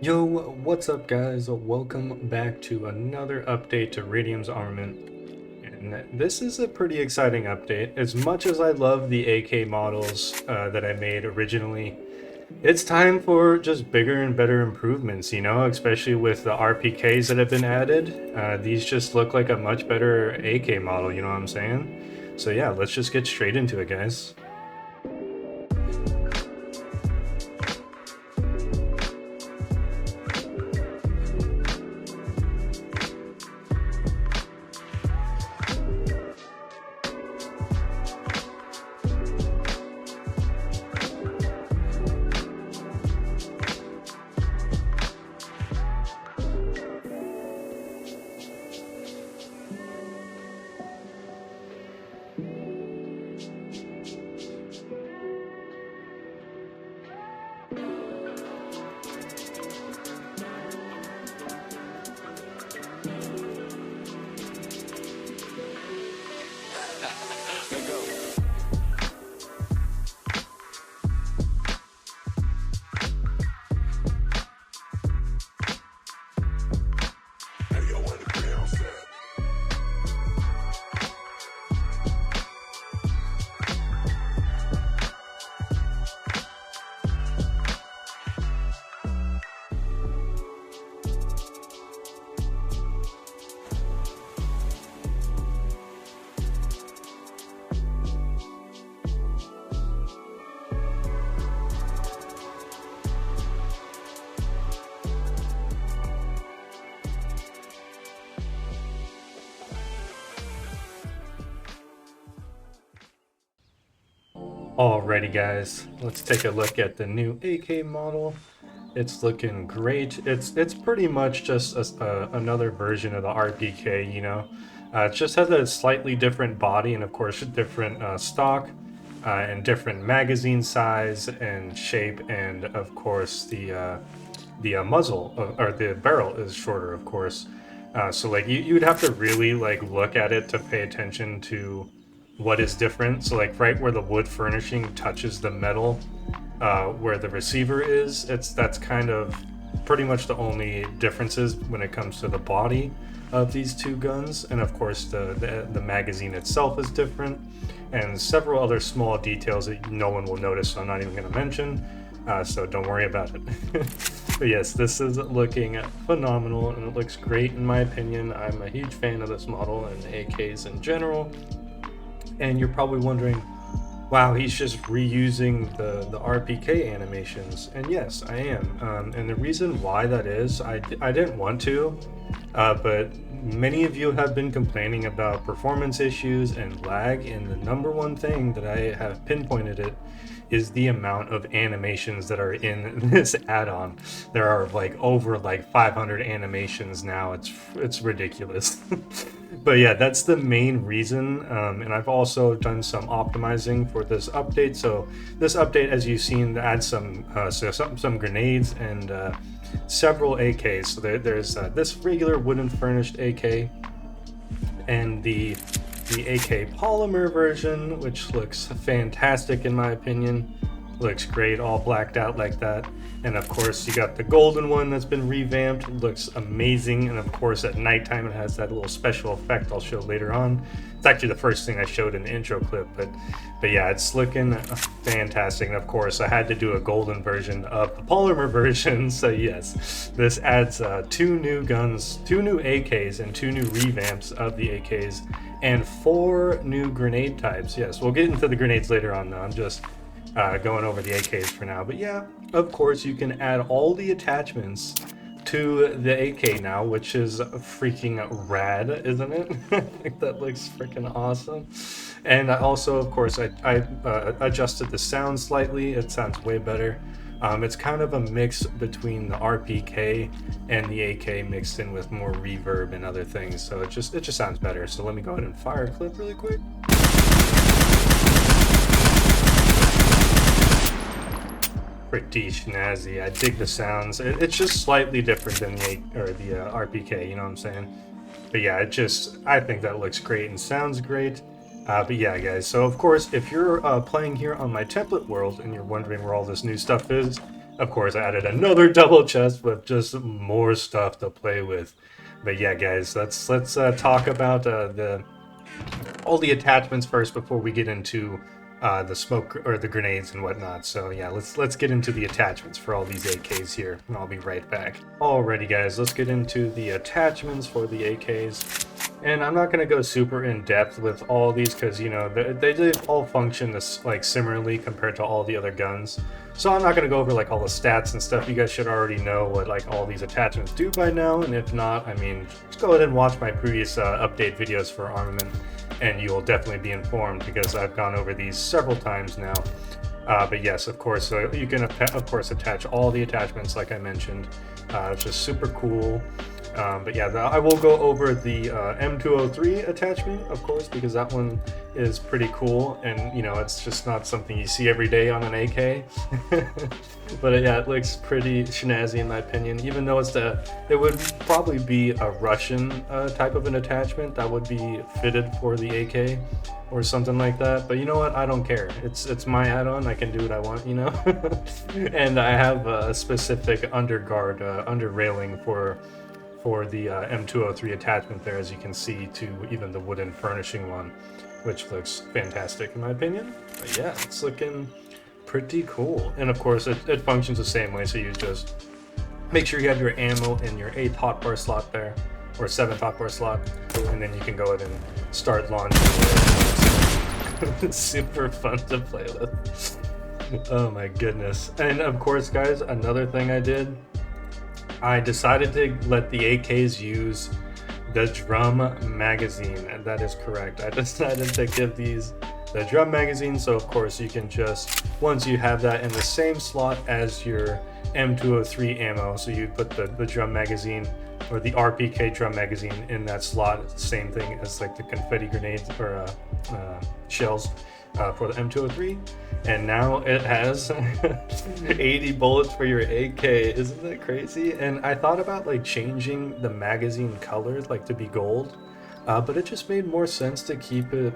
Yo, what's up guys? Welcome back to another update to Radiums-armament. And this is a pretty exciting update. As much as I love the AK models that I made originally, it's time for just bigger and better improvements, you know, especially with the RPKs that have been added. These just look like a much better AK model, you know what I'm saying? So yeah, let's just get straight into it, guys. Alrighty guys, let's take a look at the new AK model. It's looking great. It's pretty much just another version of the RPK, you know. It just has a slightly different body and of course a different stock and different magazine size and shape, and of course the muzzle or the barrel is shorter, of course. So like you'd have to really like look at it to pay attention to what is different. So like right where the wood furnishing touches the metal, where the receiver is, that's kind of pretty much the only differences when it comes to the body of these two guns. And of course the magazine itself is different, and several other small details that no one will notice, so I'm not even going to mention. So don't worry about it. But yes, this is looking phenomenal and it looks great in my opinion. I'm a huge fan of this model and AKs in general. And you're probably wondering, wow, he's just reusing the RPK animations. And yes, I am. And the reason why that is, I didn't want to, but many of you have been complaining about performance issues and lag, and the number one thing that I have pinpointed it is the amount of animations that are in this add-on. There are like over like 500 animations now. It's ridiculous. But yeah, that's the main reason. And I've also done some optimizing for this update. So this update, as you've seen, adds some grenades and several AKs. So there's this regular wooden furnished AK and the AK polymer version, which looks fantastic in my opinion. Looks great, all blacked out like that. And of course, you got the golden one that's been revamped. It looks amazing. And of course, at nighttime, it has that little special effect I'll show later on. It's actually the first thing I showed in the intro clip, but yeah, it's looking fantastic. And of course, I had to do a golden version of the polymer version. So yes, this adds two new guns, two new AKs, and two new revamps of the AKs, and 4 new grenade types. Yes, we'll get into the grenades later on though. I'm just going over the AKs for now. But yeah, of course, you can add all the attachments to the AK now, which is freaking rad, isn't it? I think that looks freaking awesome. And I also, of course, I adjusted the sound slightly. It sounds way better. It's kind of a mix between the RPK and the AK mixed in with more reverb and other things. So it just sounds better. So let me go ahead and fire a clip really quick. Pretty snazzy. I dig the sounds. It's just slightly different than the RPK. You know what I'm saying? But yeah, I think that looks great and sounds great. But yeah, guys, so of course, if you're playing here on my template world and you're wondering where all this new stuff is, of course, I added another double chest with just more stuff to play with. But yeah, guys, let's talk about all the attachments first before we get into the smoke or the grenades and whatnot. So yeah, let's get into the attachments for all these AKs here, and I'll be right back. Alrighty, guys, let's get into the attachments for the AKs. And I'm not going to go super in depth with all these because, you know, they all function this, like, similarly compared to all the other guns. So I'm not going to go over like all the stats and stuff. You guys should already know what like all these attachments do by now. And if not, I mean, just go ahead and watch my previous update videos for armament, and you will definitely be informed because I've gone over these several times now. But yes, of course, so you can of course attach all the attachments like I mentioned. It's just super cool. But yeah, I will go over the M203 attachment, of course, because that one is pretty cool, and you know, it's just not something you see every day on an AK. But yeah, it looks pretty snazzy in my opinion, even though it would probably be a Russian type of an attachment that would be fitted for the AK or something like that. But you know what, I don't care. It's my add-on. I can do what I want, you know. And I have a specific underguard under railing for the M203 attachment there, as you can see, to even the wooden furnishing one, which looks fantastic in my opinion. But yeah, it's looking pretty cool. And of course it functions the same way, so you just make sure you have your ammo in your 8th hotbar slot there, or 7th hotbar slot, and then you can go ahead and start launching. It's super fun to play with. Oh my goodness. And of course, guys, another thing I decided to let the AKs use the drum magazine, and that is correct. I decided to give these the drum magazine, so of course you can just, once you have that in the same slot as your M203 ammo, so you put the drum magazine or the RPK drum magazine in that slot. It's the same thing as like the confetti grenades or shells for the M203. And now it has 80 bullets for your AK. Isn't that crazy? And I thought about like changing the magazine colors like to be gold, but it just made more sense to keep it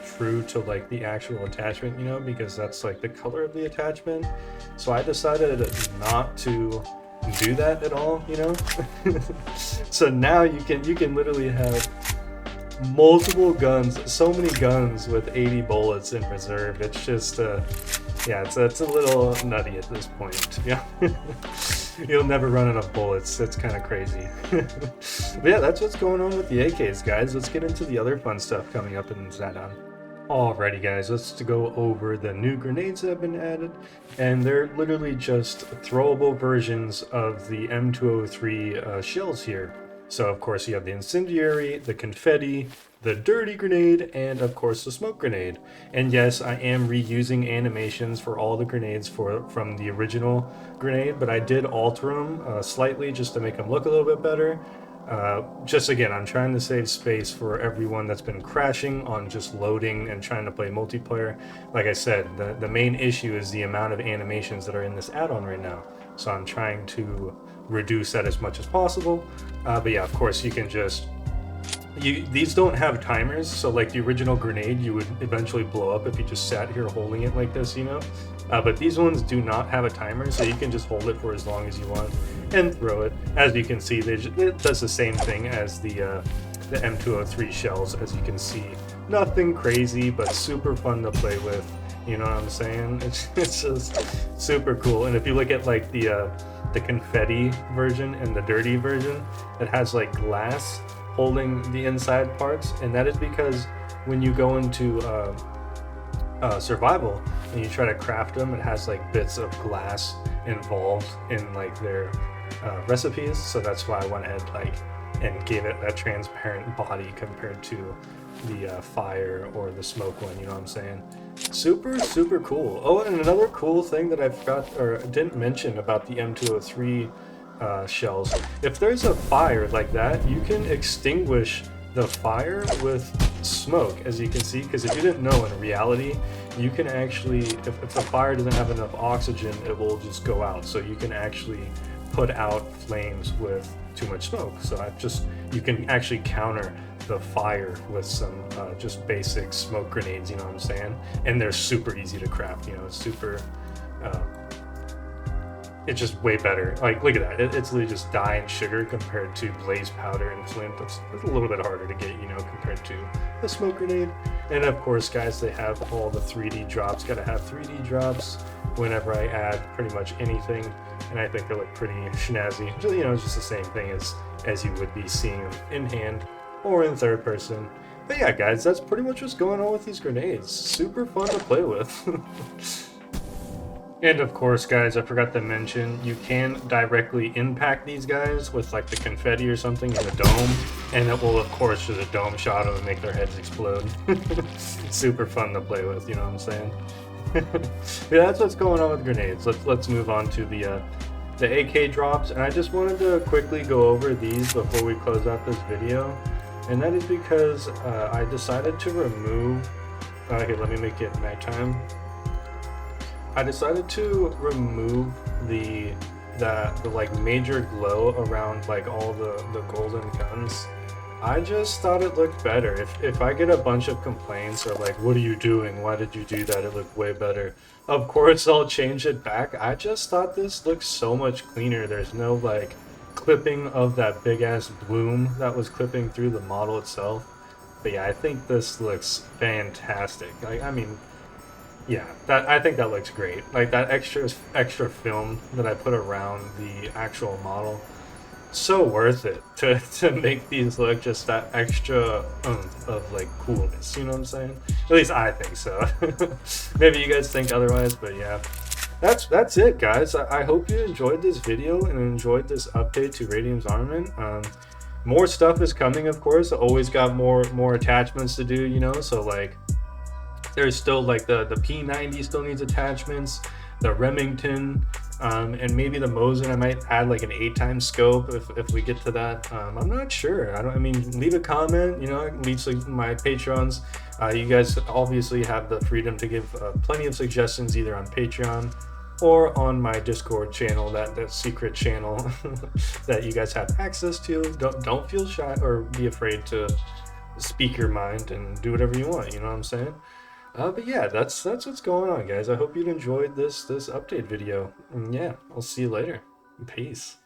true to like the actual attachment, you know, because that's like the color of the attachment. So I decided not to do that at all, you know. So now you can literally have multiple guns, so many guns with 80 bullets in reserve. It's just yeah, it's a little nutty at this point. Yeah. You'll never run out of bullets. It's kind of crazy. But yeah, that's what's going on with the AKs, guys. Let's get into the other fun stuff coming up in this add-on. Alrighty, guys, let's go over the new grenades that have been added, and they're literally just throwable versions of the M203 shells here. So of course you have the incendiary, the confetti, the dirty grenade, and of course the smoke grenade. And yes, I am reusing animations for all the grenades from the original grenade, but I did alter them slightly just to make them look a little bit better. Just again, I'm trying to save space for everyone that's been crashing on just loading and trying to play multiplayer. Like I said, the main issue is the amount of animations that are in this add-on right now. So I'm trying to reduce that as much as possible. But yeah, of course you can just, these don't have timers, so like the original grenade you would eventually blow up if you just sat here holding it like this, you know. But these ones do not have a timer, so you can just hold it for as long as you want and throw it. As you can see, it does the same thing as the M203 shells, as you can see. Nothing crazy, but super fun to play with. You know what I'm saying? It's just super cool. And if you look at like the confetti version and the dirty version, it has like glass holding the inside parts, and that is because when you go into survival and you try to craft them, it has like bits of glass involved in like their recipes. So that's why I went ahead and gave it a transparent body compared to the fire or the smoke one, you know what I'm saying? Super cool. Oh, and another cool thing that I forgot or didn't mention about the M203 shells, if there's a fire like that, you can extinguish the fire with smoke, as you can see, because if you didn't know, in reality you can actually, if the fire doesn't have enough oxygen, it will just go out. So you can actually put out flames with too much smoke. So you can actually counter the fire with some just basic smoke grenades, you know what I'm saying? And they're super easy to craft, you know, it's super it's just way better. Like, look at that. It's literally just dye and sugar compared to blaze powder and flint. That's a little bit harder to get, you know, compared to a smoke grenade. And of course, guys, they have all the 3D drops. Gotta have 3D drops whenever I add pretty much anything. And I think they look pretty snazzy. You know, it's just the same thing as you would be seeing them in hand or in third person. But yeah, guys, that's pretty much what's going on with these grenades. Super fun to play with. And of course, guys, I forgot to mention, you can directly impact these guys with like the confetti or something in the dome, and it will of course just a dome shot them and make their heads explode. Super fun to play with, you know what I'm saying? Yeah, that's what's going on with grenades. Let's move on to the AK drops, and I just wanted to quickly go over these before we close out this video, and that is because I decided to remove. Okay, let me make it nighttime. I decided to remove the like major glow around like all the golden guns. I just thought it looked better. If I get a bunch of complaints or like, what are you doing? Why did you do that? It looked way better. Of course I'll change it back. I just thought this looks so much cleaner. There's no like clipping of that big ass bloom that was clipping through the model itself. But yeah, I think this looks fantastic. Like, I mean, yeah, I think that looks great. Like that extra film that I put around the actual model, so worth it to make these look just that extra of like coolness. You know what I'm saying? At least I think so. Maybe you guys think otherwise, but yeah, that's it, guys. I hope you enjoyed this video and enjoyed this update to Radiums-armament. More stuff is coming, of course. I always got more attachments to do, you know. So like, there's still like the P90 still needs attachments, the Remington, and maybe the Mosin. I might add like an 8x scope if we get to that. I'm not sure. I mean, leave a comment. You know, leave my Patreons. You guys obviously have the freedom to give plenty of suggestions either on Patreon or on my Discord channel, that secret channel that you guys have access to. Don't feel shy or be afraid to speak your mind and do whatever you want. You know what I'm saying? But yeah, that's what's going on, guys. I hope you enjoyed this update video. And yeah, I'll see you later. Peace.